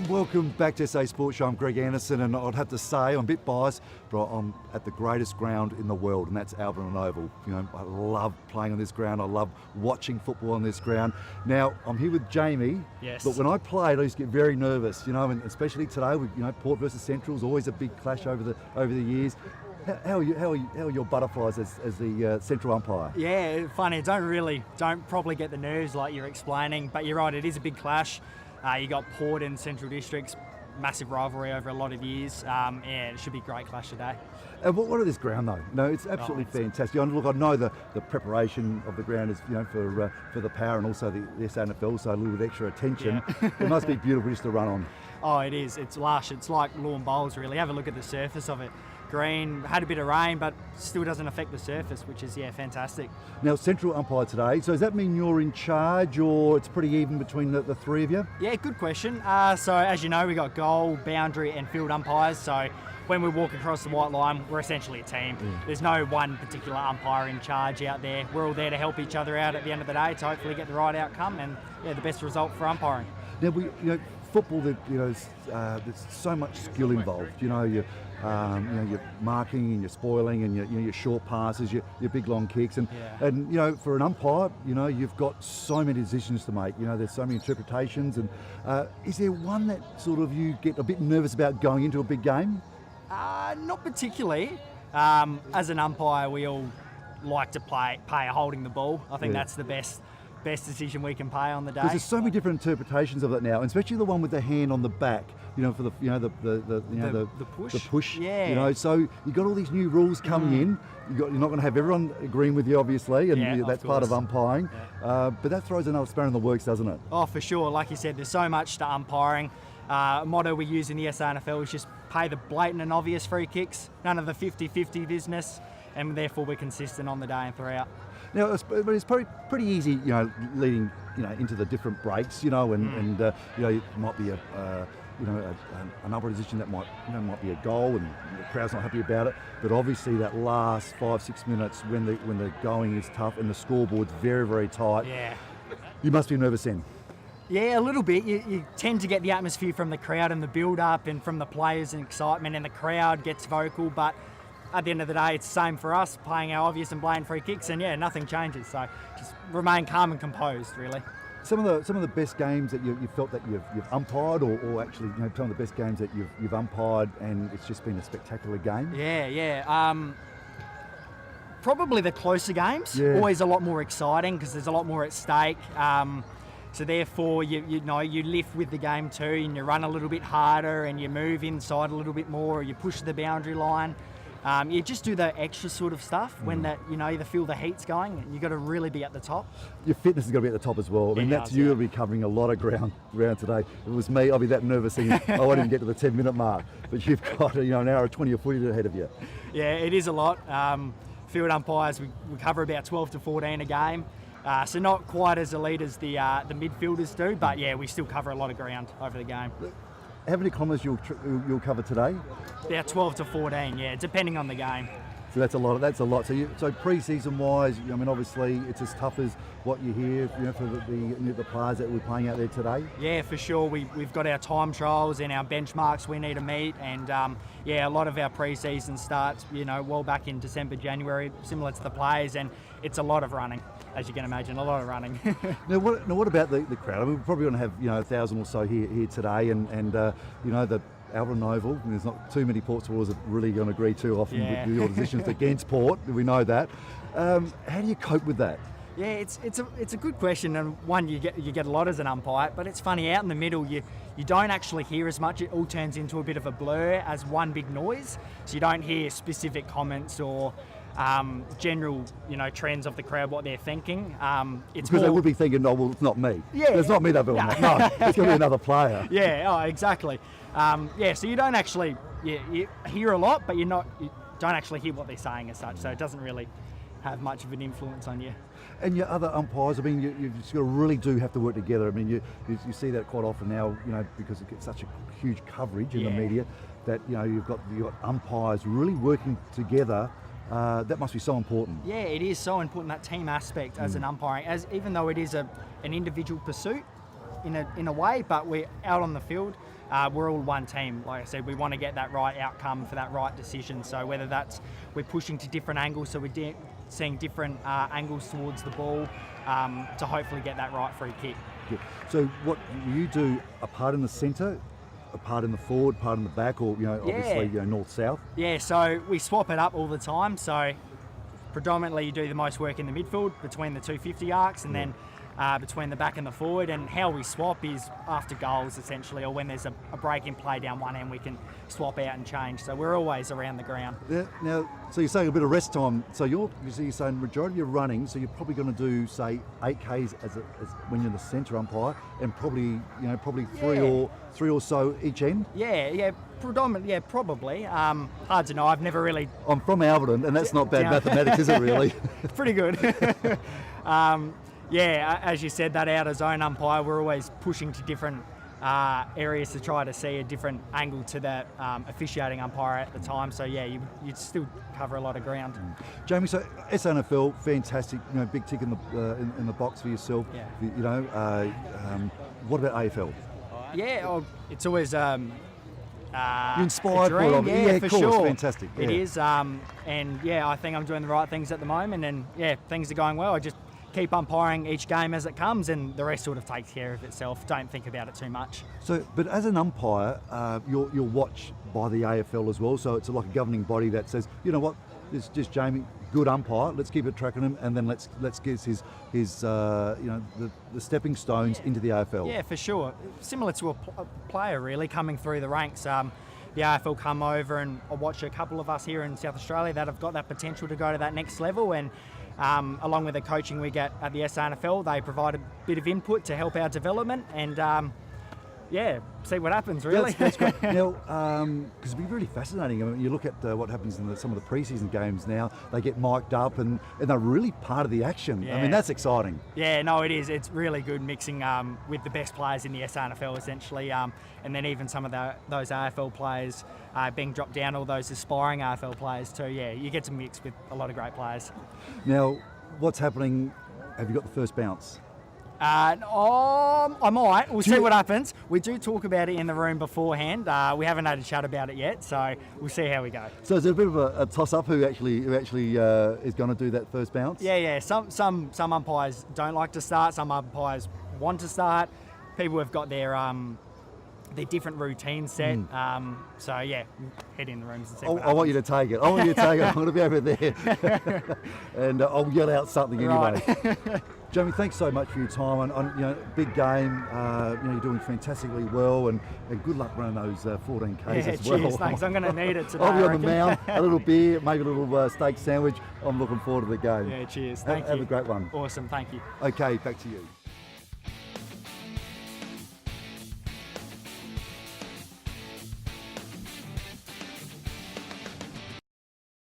And welcome back to SA Sports Show. I'm Greg Anderson, and I'd have to say I'm a bit biased, but I'm at the greatest ground in the world, and that's Albert Oval. You know, I love playing on this ground. I love watching football on this ground. Now, I'm here with Jamie. Yes. But when I played, I used to get very nervous, you know, and especially today with, you know, Port versus Central is always a big clash over the years. How are your butterflies as the central umpire? Yeah, funny. Don't probably get the nerves like you're explaining, but you're right. It is a big clash. You got Port and Central Districts, massive rivalry over a lot of years. Yeah, it should be a great clash today. And what of this ground though? No, it's absolutely fantastic. Look, I know the preparation of the ground is, you know, for the power and also the SANFL, so a little bit extra attention. Yeah. It must be beautiful just to run on. Oh, it is. It's lush. It's like lawn bowls, really. Have a look at the surface of it. Green, had a bit of rain, but still doesn't affect the surface, which is, fantastic. Now, central umpire today, so does that mean you're in charge, or it's pretty even between the three of you? Yeah, good question. So as you know, we got goal, boundary and field umpires, so when we walk across the white line, we're essentially a team. Yeah. There's no one particular umpire in charge out there. We're all there to help each other out at the end of the day to hopefully get the right outcome and the best result for umpiring. Now, football, there's so much skill involved. You're marking and you're spoiling and your short passes, your big long kicks, and for an umpire, you've got so many decisions to make. There's so many interpretations, and is there one that sort of you get a bit nervous about going into a big game? Not particularly. As an umpire, we all like to pay holding the ball. I think that's the best decision we can pay on the day. There's so many different interpretations of it now, and especially the one with the hand on the back. For the push. The push. Yeah. So you got all these new rules coming in. You're not going to have everyone agreeing with you, obviously, and that's part of umpiring. Yeah. But that throws another spanner in the works, doesn't it? Oh, for sure. Like you said, there's so much to umpiring. A motto we use in the SANFL is just pay the blatant and obvious free kicks. None of the 50-50 business, and therefore we're consistent on the day and throughout. Now, but it's pretty easy, leading, into the different breaks, and it might be another decision that might be a goal, and the crowd's not happy about it. But obviously, that last 5-6 minutes when the going is tough and the scoreboard's very, very tight, you must be nervous then. Yeah, a little bit. You tend to get the atmosphere from the crowd and the build-up, and from the players and excitement, and the crowd gets vocal, but at the end of the day, it's the same for us, playing our obvious and blatant free kicks, and nothing changes. So just remain calm and composed, really. Some of the best games that you felt that you've umpired, or actually some of the best games that you've umpired, and it's just been a spectacular game. Yeah. Probably the closer games. Yeah. Always a lot more exciting because there's a lot more at stake. So therefore, you lift with the game too, and you run a little bit harder, and you move inside a little bit more, or you push the boundary line. You just do the extra sort of stuff when you feel the heat's going, and you've got to really be at the top. Your fitness has got to be at the top as well. I mean, that's you will be covering a lot of ground today. If it was me, I'd be that nervous thinking, I won't even get to the 10-minute mark. But you've got an hour 20 or 40 ahead of you. Yeah, it is a lot. Field umpires, we cover about 12 to 14 a game. So not quite as elite as the midfielders do, but we still cover a lot of ground over the game. How many kilometres you'll cover today? About 12 to 14, depending on the game. So that's a lot. So pre-season wise, I mean, obviously it's as tough as what you hear, for the players that we're playing out there today. Yeah, for sure. We've got our time trials and our benchmarks we need to meet, and a lot of our pre-season starts, well back in December, January, similar to the players, and it's a lot of running, as you can imagine, a lot of running. Now, what about the crowd? I mean, we're probably going to have 1,000 or so here today, and the Albert Oval, and there's not too many Port supporters that really going to agree too often with your decisions against Port. We know that. How do you cope with that? Yeah, it's a good question, and one you get a lot as an umpire. But it's funny, out in the middle, you don't actually hear as much. It all turns into a bit of a blur as one big noise. So you don't hear specific comments or general, trends of the crowd, what they're thinking. It's because they would be thinking, no, well, it's not me. Yeah, it's not me that building. No, it's going to be another player. Yeah, exactly. So you don't actually you hear a lot, but you don't actually hear what they're saying as such. So it doesn't really have much of an influence on you. And your other umpires, I mean, you just really do have to work together. I mean, you see that quite often now, because it gets such a huge coverage in the media, that you've got umpires really working together. That must be so important. Yeah, it is so important, that team aspect as an umpiring, even though it is an individual pursuit in a way, but we're out on the field. we're all one team. Like I said, we want to get that right outcome for that right decision. So whether that's we're pushing to different angles, so we're seeing different angles towards the ball to hopefully get that right free kick. Yeah. So what you do, a part in the centre, a part in the forward, part in the back, or obviously north-south? Yeah, so we swap it up all the time. So predominantly you do the most work in the midfield between the 250 arcs, and then between the back and the forward. And how we swap is after goals essentially, or when there's a break in play down one end, we can swap out and change. So we're always around the ground. Yeah. Now, so you're saying a bit of rest time. So you're saying majority of your running. So you're probably going to do say 8Ks as when you're the centre umpire, and probably three or so each end. Yeah, predominantly. Yeah, probably. Hard to know. I've never really. I'm from Alberton, and that's not bad mathematics, is it? Really? Pretty good. Yeah, as you said, that outer zone umpire, we're always pushing to different areas to try to see a different angle to that officiating umpire at the time. So yeah, you'd still cover a lot of ground. Jamie, so SANFL, fantastic, big tick in the box for yourself. Yeah. What about AFL? Yeah, it's always you're inspired by it. Yeah, for sure. Fantastic. Yeah. It is, and yeah, I think I'm doing the right things at the moment, and yeah, things are going well. I just keep umpiring each game as it comes, and the rest sort of takes care of itself. Don't think about it too much. So, but as an umpire, you're watched by the AFL as well. So it's like a governing body that says, you know what, it's just Jamie, good umpire. Let's keep it tracking him, and then let's get his the stepping stones into the AFL. Yeah, for sure. Similar to a player really coming through the ranks. The AFL come over, and I watch a couple of us here in South Australia that have got that potential to go to that next level, and along with the coaching we get at the SANFL, they provide a bit of input to help our development, and see what happens really. That's great. Now, because it'd be really fascinating. I mean, you look at what happens in some of the pre-season games now, they get mic'd up and they're really part of the action. Yeah. I mean, that's exciting. Yeah, no, it is. It's really good mixing with the best players in the SANFL essentially, and then even some of those AFL players being dropped down, all those aspiring AFL players too. Yeah, you get to mix with a lot of great players. Now, what's happening? Have you got the first bounce? I might. We'll see what happens. We do talk about it in the room beforehand. We haven't had a chat about it yet, so we'll see how we go. So is it a bit of a toss-up who actually is going to do that first bounce? Yeah. Some umpires don't like to start. Some umpires want to start. People have got their different routines set. So yeah, head in the rooms and see what happens. I want you to take it. I want you to take it. I'm going to be over there, and I'll yell out something anyway. Right. Jamie, thanks so much for your time. Big game. You're doing fantastically well, and good luck running those 14Ks as well. Cheers, thanks. I'm going to need it today. I'll be on the mound, a little beer, maybe a little steak sandwich. I'm looking forward to the game. Yeah, cheers. Thank you. Have a great one. Awesome, thank you. Okay, back to you.